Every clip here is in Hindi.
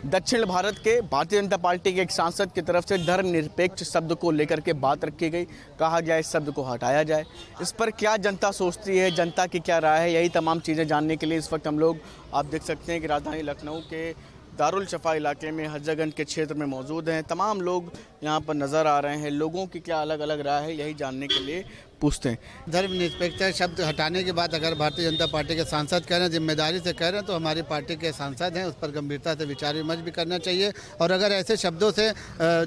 दक्षिण भारत के भारतीय जनता पार्टी के एक सांसद की तरफ से धर्मनिरपेक्ष शब्द को लेकर के बात रखी गई। कहा गया इस शब्द को हटाया जाए। इस पर क्या जनता सोचती है, जनता की क्या राय है, यही तमाम चीज़ें जानने के लिए इस वक्त हम लोग आप देख सकते हैं कि राजधानी लखनऊ के दारुल शफा इलाके में हजरतगंज के क्षेत्र में मौजूद हैं। तमाम लोग यहाँ पर नज़र आ रहे हैं। लोगों की क्या अलग अलग राय है, यही जानने के लिए पूछते हैं। धर्मनिरपेक्षता शब्द हटाने के बाद अगर भारतीय जनता पार्टी के सांसद कह रहे हैं, जिम्मेदारी से कह रहे हैं, तो हमारी पार्टी के सांसद हैं, उस पर गंभीरता से विचार विमर्श भी करना चाहिए। और अगर ऐसे शब्दों से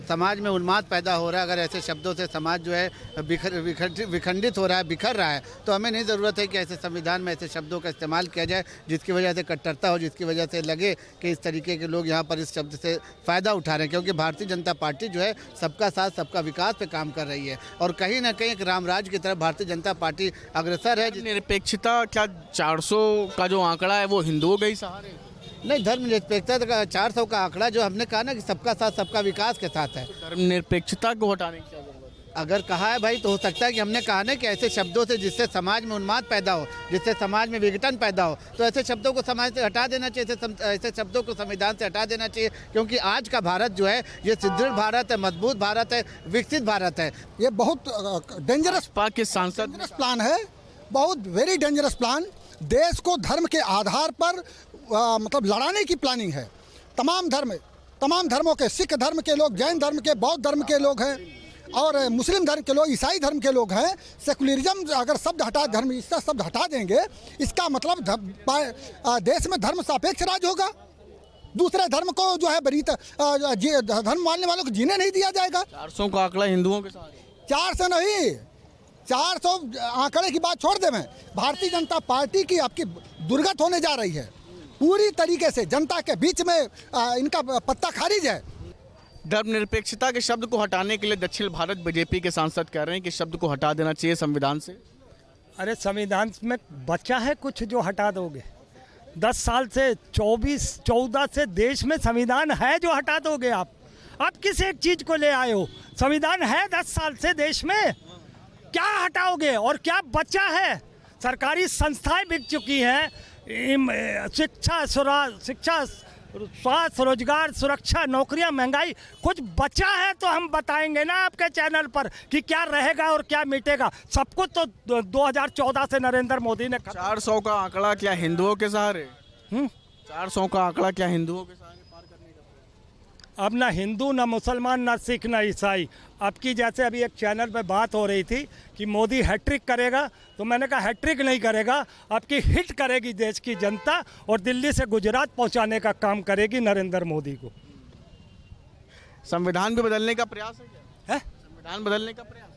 समाज में उन्माद पैदा हो रहा है, अगर ऐसे शब्दों से समाज जो है विखंडित हो रहा है, बिखर रहा है, तो हमें नहीं ज़रूरत है कि ऐसे संविधान में ऐसे शब्दों का इस्तेमाल किया जाए जिसकी वजह से कट्टरता हो, जिसकी वजह से लगे कि इस तरीके के लोग यहाँ पर इस शब्द से फ़ायदा उठा रहे हैं। क्योंकि भारतीय जनता पार्टी जो है सबका साथ सबका विकास पे काम कर रही है और कहीं ना कहीं एक रामराज की तरफ भारतीय जनता पार्टी अग्रसर है। निरपेक्षता क्या 400 का जो आंकड़ा है वो हिंदुओं के ही सहारे? नहीं, धर्मनिरपेक्षता का 400 का आंकड़ा जो हमने कहा ना कि सबका साथ सबका विकास के साथ है। धर्मनिरपेक्षता को हटाने की क्या जरूरत है? अगर कहा है भाई तो हो सकता है कि हमने कहा ना कि ऐसे शब्दों से जिससे समाज में उन्माद पैदा हो, जिससे समाज में विघटन पैदा हो, तो ऐसे शब्दों को समाज से हटा देना चाहिए, ऐसे शब्दों को संविधान से हटा देना चाहिए। क्योंकि आज का भारत जो है ये सुदृढ़ भारत है, मजबूत भारत है, विकसित भारत है। ये बहुत डेंजरस के सांसद प्लान है, बहुत वेरी डेंजरस प्लान। देश को धर्म के आधार पर मतलब लड़ाने की प्लानिंग है। तमाम धर्मों के, सिख धर्म के लोग, जैन धर्म के, बौद्ध धर्म के लोग हैं और मुस्लिम धर्म के लोग, ईसाई धर्म के लोग हैं। सेकुलरिज्म अगर शब्द हटा, धर्म इसका शब्द हटा देंगे, इसका मतलब देश में धर्म सापेक्ष राज होगा। दूसरे धर्म को जो है धर्म मानने वालों को जीने नहीं दिया जाएगा। 400 का आंकड़ा हिंदुओं के साथ? 400 नहीं, 400 आंकड़े की बात छोड़ दे। मैं भारतीय जनता पार्टी की आपकी दुर्गत होने जा रही है पूरी तरीके से। जनता के बीच में इनका पत्ता खारिज है। धर्मनिरपेक्षता के शब्द को हटाने के लिए दक्षिण भारत बीजेपी के सांसद कह रहे हैं कि शब्द को हटा देना चाहिए संविधान से। अरे संविधान में बचा है कुछ जो हटा दोगे? 10 साल से 14 से देश में संविधान है जो हटा दोगे आप किस एक चीज को ले आए हो? संविधान है 10 साल से देश में, क्या हटाओगे? और क्या बचा है? सरकारी संस्थाएं बिक चुकी हैं, शिक्षा, स्वास्थ्य, रोजगार, सुरक्षा, नौकरियां, महंगाई, कुछ बचा है तो हम बताएंगे ना आपके चैनल पर कि क्या रहेगा और क्या मिटेगा। सब कुछ तो 2014 से नरेंद्र मोदी ने 400 का आंकड़ा क्या हिंदुओं के सहारे? 400 का आंकड़ा क्या हिंदुओं के सहारे पार करने का? अब ना हिंदू, ना मुसलमान, ना सिख, ना ईसाई। आपकी जैसे अभी एक चैनल पे बात हो रही थी कि मोदी हैट्रिक करेगा, तो मैंने कहा हैट्रिक नहीं करेगा, आपकी हिट करेगी देश की जनता और दिल्ली से गुजरात पहुंचाने का काम करेगी नरेंद्र मोदी को। संविधान भी बदलने का प्रयास है क्या? है संविधान बदलने का प्रयास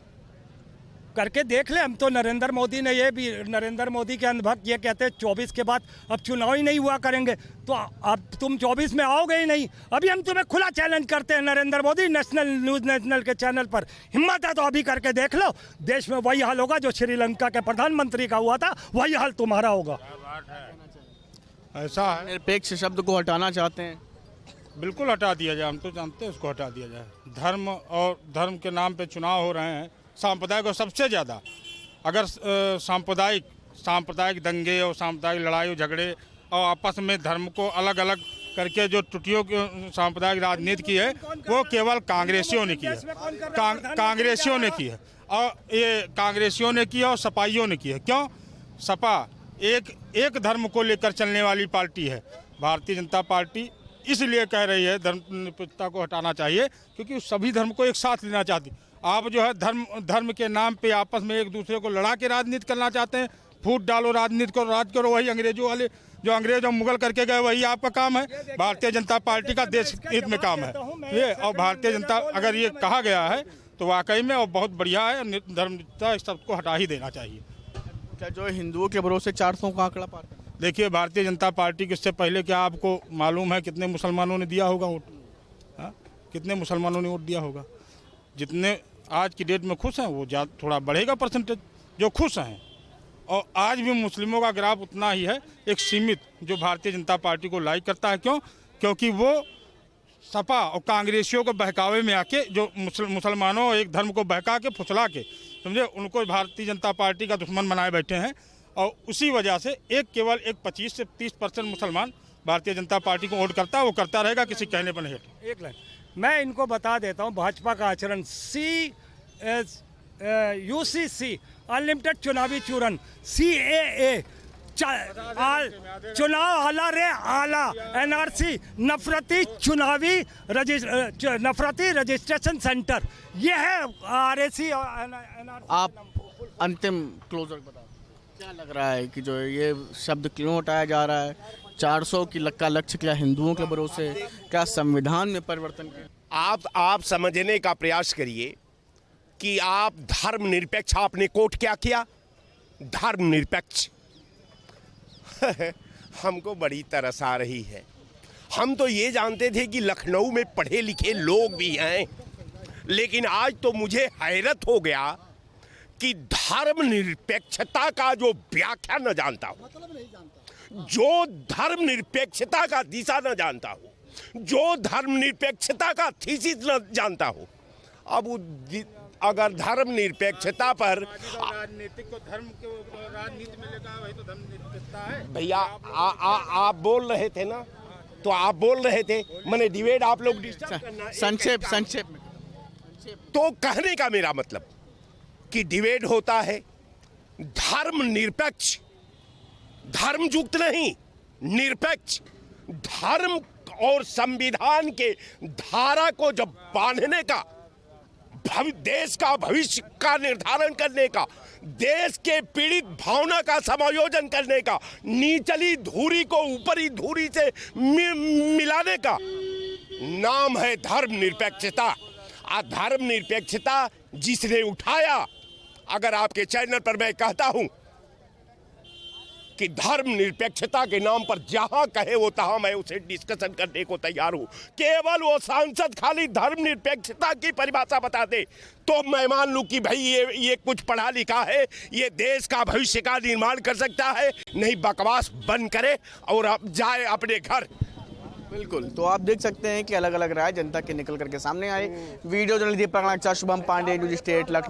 करके देख ले। हम तो नरेंद्र मोदी ने ये भी, नरेंद्र मोदी के अंधभक्त ये कहते हैं 24 के बाद अब चुनाव ही नहीं हुआ करेंगे, तो अब तुम 24 में आओगे ही नहीं। अभी हम तुम्हें खुला चैलेंज करते हैं Narendra Modi, national news national के चैनल पर। हिम्मत है तो अभी करके देख लो, देश में वही हाल होगा जो श्रीलंका के प्रधानमंत्री का हुआ था, वही हाल तुम्हारा होगा। ऐसा है। निरपेक्ष शब्द को हटाना चाहते हैं? बिल्कुल हटा दिया जाए, हम तो जानते हैं उसको हटा दिया जाए। धर्म और धर्म के नाम पे चुनाव हो रहे हैं, सांप्रदायिक और सबसे ज़्यादा। अगर सांप्रदायिक दंगे और सांप्रदायिक लड़ाई झगड़े और आपस में धर्म को अलग अलग करके जो त्रुटियों की सांप्रदायिक राजनीति की है, वो केवल कांग्रेसियों ने की है। कांग्रेसियों ने की है और ये कांग्रेसियों ने की है और सपाइयों ने की है। क्यों? सपा एक धर्म को लेकर चलने वाली पार्टी है। भारतीय जनता पार्टी इसलिए कह रही है धर्मनिरपेक्षता को हटाना चाहिए क्योंकि सभी धर्म को एक साथ लेना चाहती। आप जो है धर्म के नाम पे आपस में एक दूसरे को लड़ा के राजनीति करना चाहते हैं। फूट डालो, राजनीति करो, राज करो, वही अंग्रेजों वाले जो अंग्रेज और मुगल करके गए वही आपका काम है। भारतीय जनता पार्टी का देश हित में काम है ये। और भारतीय जनता अगर ये कहा गया है तो वाकई में और बहुत बढ़िया है। धर्मनिरपेक्षता सबको हटा ही देना चाहिए। क्या जो हिंदुओं के भरोसे 400 का आंकड़ा पार? देखिए, भारतीय जनता पार्टी के इससे पहले क्या आपको मालूम है कितने मुसलमानों ने दिया होगा वोट? कितने मुसलमानों ने वोट दिया होगा? जितने आज की डेट में खुश हैं वो थोड़ा बढ़ेगा परसेंटेज जो खुश हैं। और आज भी मुस्लिमों का ग्राफ उतना ही है, एक सीमित, जो भारतीय जनता पार्टी को लाइक करता है। क्यों? क्योंकि वो सपा और कांग्रेसियों को बहकावे में आके जो मुसलमानों एक धर्म को बहका के फुसला के, समझे, उनको भारतीय जनता पार्टी का दुश्मन बनाए बैठे हैं। और उसी वजह से केवल 25 से 30% मुसलमान भारतीय जनता पार्टी को वोट करता है वो करता रहेगा, किसी कहने पर नहीं। एक लाइन मैं इनको बता देता हूँ, भाजपा का आचरण UCC अनलिमिटेड चुनावी चूरन, CAA चुनाव आला रे आला, NRC नफरती चुनावी नफरती रजिस्ट्रेशन सेंटर, ये है RAC और NRC। आप अंतिम क्लोजर बताओ, क्या लग रहा है कि जो ये शब्द क्यों हटाया जा रहा है? 400 का लक्ष्य क्या हिंदुओं के भरोसे, क्या संविधान में परिवर्तन किया? आप समझने का प्रयास करिए कि आप धर्मनिरपेक्ष, आपने कोट क्या किया? धर्मनिरपेक्ष। हमको बड़ी तरस आ रही है। हम तो ये जानते थे कि लखनऊ में पढ़े लिखे लोग भी हैं, लेकिन आज तो मुझे हैरत हो गया कि धर्मनिरपेक्षता का जो व्याख्या न जानता हूँ, जो धर्मनिरपेक्षता का दिशा न जानता हूँ, जो धर्मनिरपेक्षता का थीसिस न जानता हूँ, अब अगर धर्मनिरपेक्षता पर राजनीतिक को धर्म को राजनीति में लेकर वही तो धर्मनिरपेक्षता है भैया। आप बोल रहे थे ना, तो आप बोल रहे थे, मैंने डिबेट आप लोग डिस्टर्ब करना। संक्षेप में तो कहने का मेरा मतलब कि डिबेट होता है धर्मनिरपेक्ष, धर्मयुक्त नहीं, निरपेक्ष। धर्म और संविधान के धारा को जब बांधने का, देश का भविष्य का निर्धारण करने का, देश के पीड़ित भावना का समायोजन करने का, नीचली धुरी को ऊपरी धुरी से मिलाने का नाम है धर्मनिरपेक्षता। धर्मनिरपेक्षता जिसने उठाया, अगर आपके चैनल पर मैं कहता हूं कि धर्मनिरपेक्षता के नाम पर जहां कहे वो तहां मैं उसे डिस्कशन करने को तैयार हूं। केवल वो सांसद खाली धर्मनिरपेक्षता की परिभाषा बता दे तो मैं मान लूं कि भाई ये कुछ पढ़ा लिखा है, ये देश का भविष्य का निर्माण कर सकता है। नहीं, बकवास बंद करे और अब जाए अपने घर। बिल्कुल, तो आप देख सकते हैं कि अलग अलग राय जनता के निकल करके सामने आए। वीडियो जर्नलिस्ट दीपक, शुभम पांडे, न्यूज स्टेट, लखनऊ।